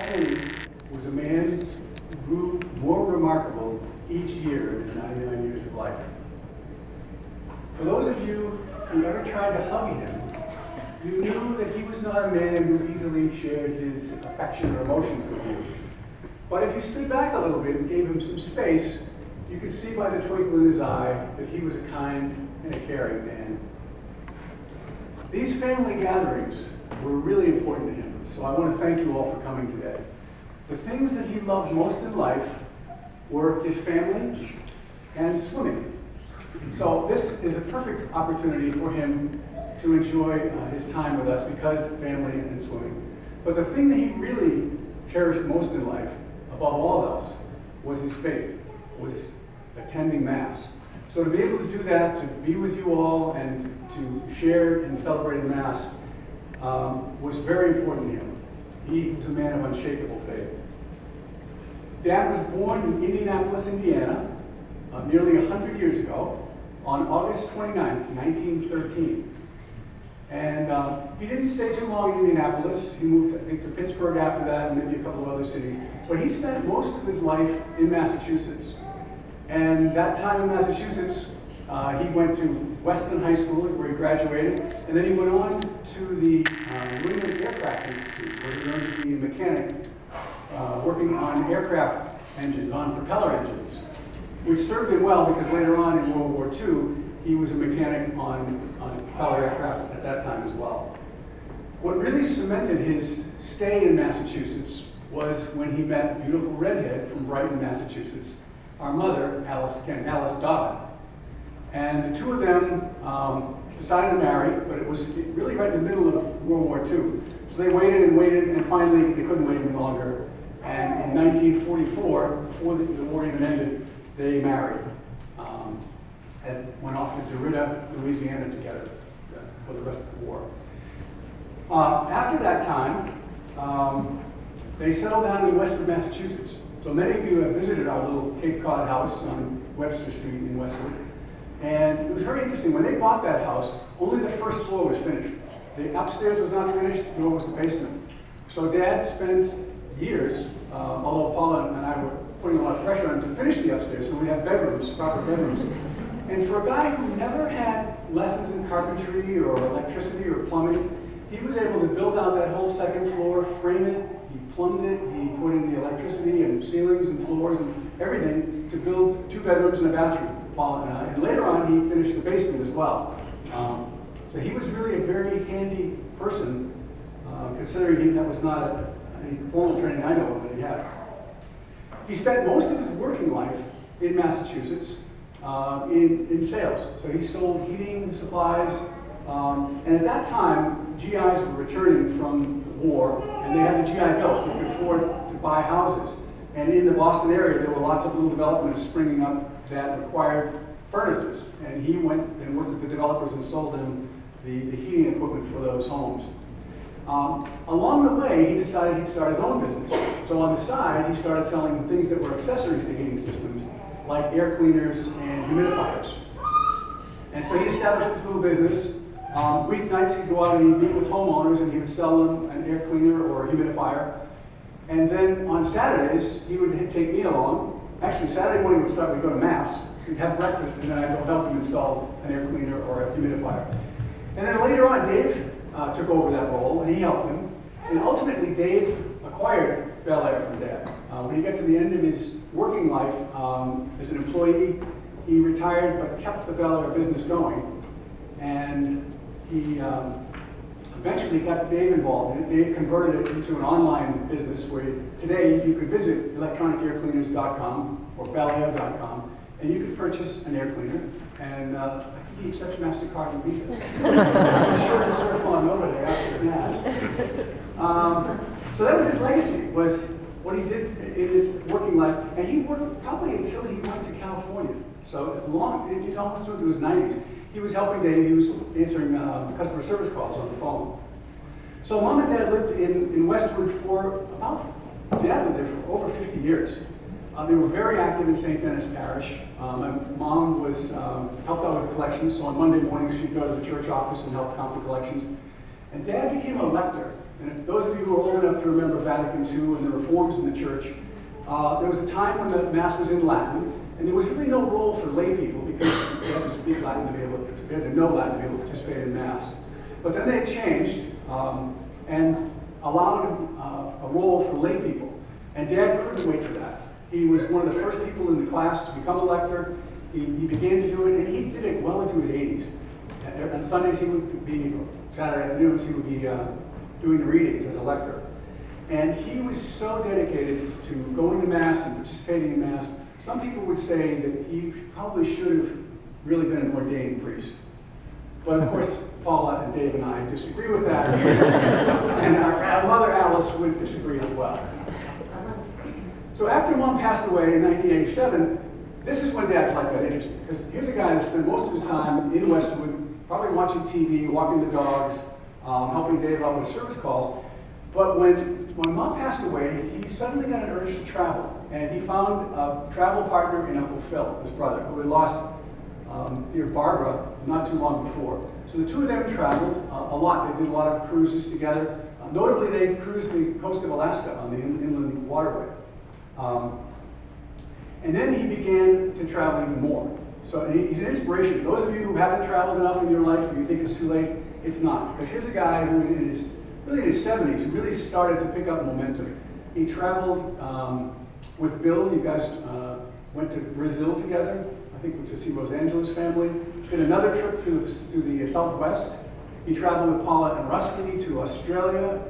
Kenney was a man who grew more remarkable each year in his 99 years of life. For those of you who ever tried to hug him, you knew that he was not a man who easily shared his affection or emotions with you. But if you stood back a little bit and gave him some space, you could see by the twinkle in his eye that he was a kind and a caring man. These family gatherings were really important to him, so I want to thank you all for coming today. The things that he loved most in life were his family and swimming. So this is a perfect opportunity for him to enjoy his time with us because of family and swimming. But the thing that he really cherished most in life, above all else, was his faith, was attending Mass. So to be able to do that, to be with you all and to share and celebrate the Mass was very important to him. He was a man of unshakable faith. Dad was born in Indianapolis, Indiana, nearly 100 years ago, on August 29th, 1913. And he didn't stay too long in Indianapolis. He moved, I think, to Pittsburgh after that, and maybe a couple of other cities. But he spent most of his life in Massachusetts. And that time in Massachusetts, he went to Weston High School, where he graduated, and then he went on to the New England Aircraft Institute, where he learned to be a mechanic, working on aircraft engines, on propeller engines, which served him well because later on in World War II, he was a mechanic on propeller aircraft at that time as well. What really cemented his stay in Massachusetts was when he met a beautiful redhead from Brighton, Massachusetts, our mother, Alice Dobbin. And the two of them decided to marry, but it was really right in the middle of World War II. So they waited and waited, and finally they couldn't wait any longer. And in 1944, before the war even ended, they married and went off to DeRidder, Louisiana together for the rest of the war. After that time, they settled down in Westwood, Massachusetts. So many of you have visited our little Cape Cod house on Webster Street in Westwood. And it was very interesting. When they bought that house, only the first floor was finished. The upstairs was not finished, nor was the basement. So Dad spent years, although Paula and I were putting a lot of pressure on him to finish the upstairs, so we had bedrooms, proper bedrooms. And for a guy who never had lessons in carpentry or electricity or plumbing, he was able to build out that whole second floor, frame it, he plumbed it, he put in the electricity and ceilings and floors and everything to build 2 bedrooms and a bathroom, Paula and I. And later on, he finished the basement as well. So he was really a very handy person, considering that was not any formal training I know of that he had. He spent most of his working life in Massachusetts in sales. So he sold heating supplies, and at that time, GIs were returning from the war, and they had the GI Bill, so they could afford to buy houses. And in the Boston area, there were lots of little developments springing up that required furnaces. And he went and worked with the developers and sold them the heating equipment for those homes. Along the way, he decided he'd start his own business. So on the side, he started selling things that were accessories to heating systems, like air cleaners and humidifiers. And so he established this little business. Weeknights, he'd go out and he'd meet with homeowners, and he would sell them an air cleaner or a humidifier. And then on Saturdays, he would take me along. Actually, Saturday morning we'd start, we'd go to Mass, we'd have breakfast, and then I'd go help him install an air cleaner or a humidifier. And then later on, Dave took over that role, and he helped him. And ultimately, Dave acquired Bel Air from Dad. When he got to the end of his working life as an employee, he retired but kept the Bel Air business going. And he eventually got Dave involved in it. Dave converted it into an online business where today you could visit electronicaircleaners.com or belair.com, and you could purchase an air cleaner. And I think he accepts MasterCard and Visa. I'm sure to surf on over there after the Mass. So that was his legacy, was what he did in his working life. And he worked probably until he went to California. So it almost into his 90s. He was helping Dave, he was answering customer service calls on the phone. So Mom and Dad lived in Westwood for Dad lived there for over 50 years. They were very active in St. Denis Parish. My mom was helped out with the collections, so on Monday mornings she'd go to the church office and help count the collections. And Dad became a lector And if those of you who are old enough to remember Vatican II and the reforms in the church, there was a time when the Mass was in Latin, and there was really no role for lay people because they had to speak Latin to be able to, they had to know Latin to be able to participate in Mass. But then they changed and allowed a role for lay people. And Dad couldn't wait for that. He was one of the first people in the class to become a lector. He began to do it, and he did it well into his 80s. On Sundays, he would be, Saturday afternoons, he would be doing the readings as a lector. And he was so dedicated to going to Mass and participating in Mass. Some people would say that he probably should have really been an ordained priest. But of course, Paula and Dave and I disagree with that. And our mother Alice would disagree as well. So after Mom passed away in 1987, this is when Dad's life got interesting. Because here's a guy that spent most of his time in Westwood, probably watching TV, walking the dogs, helping Dave out with service calls. But when Mom passed away, he suddenly got an urge to travel. And he found a travel partner in Uncle Phil, his brother, who had lost dear Barbara not too long before. So the two of them traveled a lot. They did a lot of cruises together. Notably, they cruised the coast of Alaska on the inland waterway. And then he began to travel even more. So he's an inspiration. Those of you who haven't traveled enough in your life or you think it's too late, it's not. Because here's a guy who in his 70s really started to pick up momentum. He traveled with Bill. You guys went to Brazil together, I think to see Los Angeles family. Did another trip to the Southwest. He traveled with Paula and Rusty to Australia.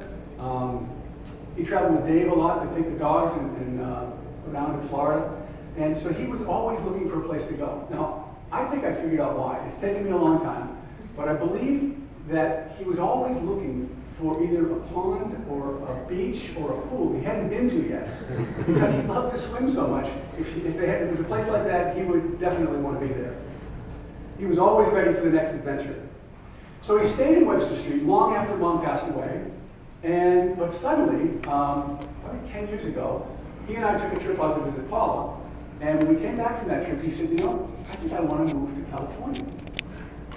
He traveled with Dave a lot to take the dogs and go down to Florida. And so he was always looking for a place to go. Now, I think I figured out why. It's taken me a long time, but I believe that he was always looking for either a pond or a beach or a pool he hadn't been to yet, because he loved to swim so much. If there was a place like that, he would definitely want to be there. He was always ready for the next adventure. So he stayed in Webster Street long after Mom passed away, but suddenly, probably 10 years ago, he and I took a trip out to visit Paula. And when we came back from that trip, he said, I think I want to move to California.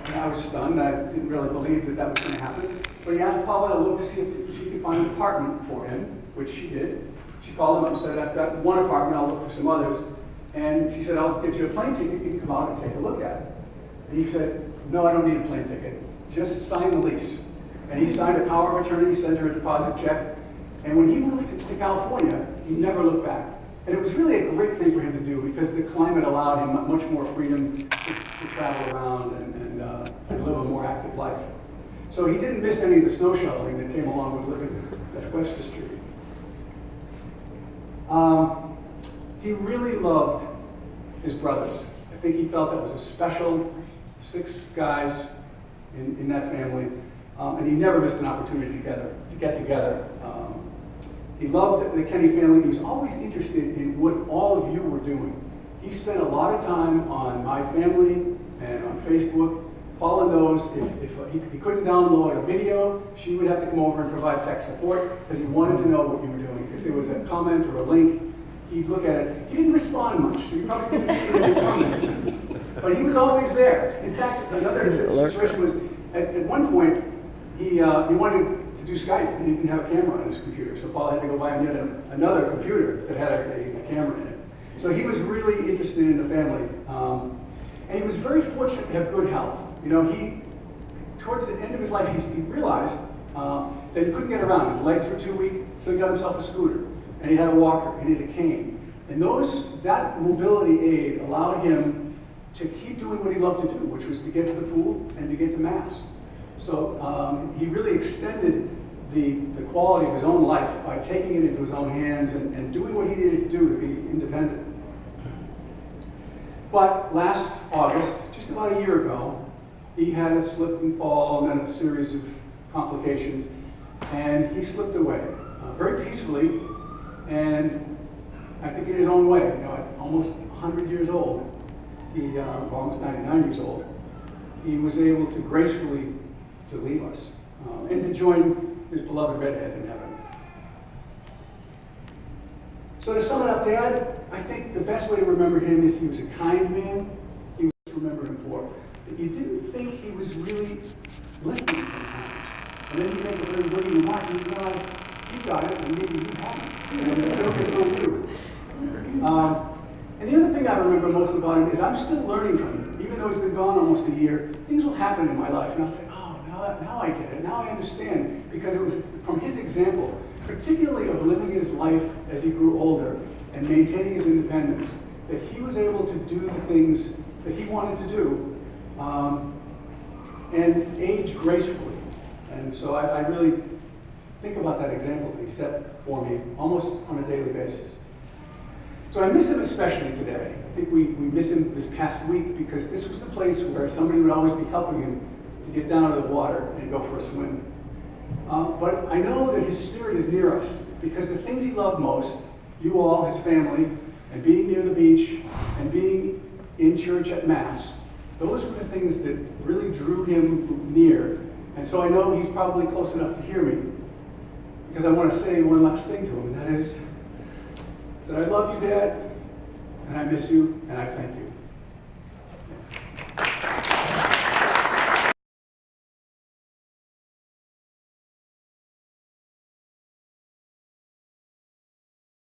And I was stunned. I didn't really believe that was going to happen. But he asked Paula to look to see if she could find an apartment for him, which she did. She called him up and said, I've got one apartment, I'll look for some others. And she said, I'll get you a plane ticket, you can come out and take a look at it. And he said, no, I don't need a plane ticket. Just sign the lease. And he signed a power of attorney, sent her a deposit check. And when he moved to California, he never looked back. And it was really a great thing for him to do because the climate allowed him much more freedom to travel around and live a more active life. So he didn't miss any of the snow shoveling that came along with living at Webster Street. He really loved his brothers. I think he felt that was a special 6 guys in that family. And he never missed an opportunity to get together. He loved the Kenney family. He was always interested in what all of you were doing. He spent a lot of time on My Family and on Facebook. Paula knows if he couldn't download a video, she would have to come over and provide tech support because he wanted to know what you were doing. If there was a comment or a link, he'd look at it. He didn't respond much, so you probably didn't see any comments. But he was always there. In fact, another situation was, at one point, he wanted to do Skype, and he didn't have a camera on his computer, so Paul had to go buy and get another computer that had a camera in it. So he was really interested in the family, and he was very fortunate to have good health. Towards the end of his life, he realized that he couldn't get around. His legs were too weak, so he got himself a scooter, and he had a walker, and he had a cane. And that mobility aid allowed him to keep doing what he loved to do, which was to get to the pool and to get to Mass. So he really extended the quality of his own life by taking it into his own hands and doing what he needed to do to be independent. But last August, just about a year ago, he had a slip and fall and then a series of complications, and he slipped away very peacefully, and I think in his own way. At almost 100 years old, almost 99 years old, he was able to gracefully to leave us and to join his beloved redhead in heaven. So to sum it up, Dad, I think the best way to remember him is he was a kind man. He was remember him for that you didn't think he was really listening sometimes. And then you make a very witty remark, and you realize you got it, and maybe you haven't. And the joke is on you. And the other thing I remember most about him is I'm still learning from him. Even though he's been gone almost a year, things will happen in my life, and I'll say, oh, now I get it, now I understand. Because it was from his example, particularly of living his life as he grew older and maintaining his independence, that he was able to do the things that he wanted to do and age gracefully. And so I really think about that example that he set for me almost on a daily basis. So I miss him especially today. I think we miss him this past week because this was the place where somebody would always be helping him to get down to the water and go for a swim. But I know that his spirit is near us because the things he loved most, you all, his family, and being near the beach, and being in church at Mass, those were the things that really drew him near. And so I know he's probably close enough to hear me because I want to say one last thing to him, and that is that I love you, Dad, and I miss you, and I thank you.